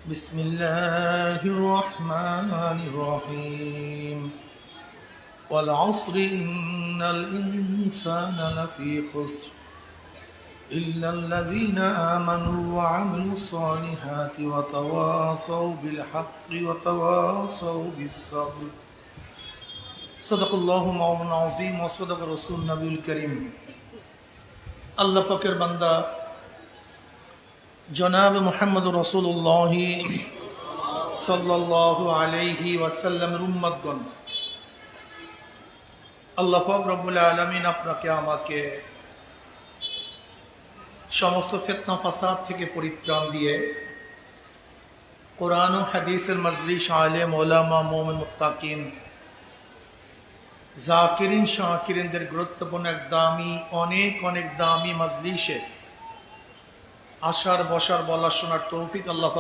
بسم الله الرحمن الرحيم والعصر إن الإنسان لفي خسر إلا الذين آمنوا وعملوا الصالحات وتواصوا بالحق وتواصوا بالصبر صدق الله مولانا العظيم وصدق رسول النبي الكريم আল্লাহ পাকের বান্দা জনাব মুহাম্মদ রাসূলুল্লাহ সাল্লাল্লাহু আলাইহি ওয়াসাল্লামের উম্মতগণ, আল্লাহ পাক রব্বুল আলামিন আপনাকে আমাকে সমস্ত ফিতনা ফাসাদ থেকে পরিত্রাণ দিয়ে কোরআন ও হাদিসের মজলিস, আলেম ওলামা, মুমিন মুত্তাকিন, জাকিরিন শাকিরিনদের গুরুত্বপূর্ণ এক দামি অনেক দামি মজলিসে আসার বসার বলা শোনার তৌফিক আল্লাহ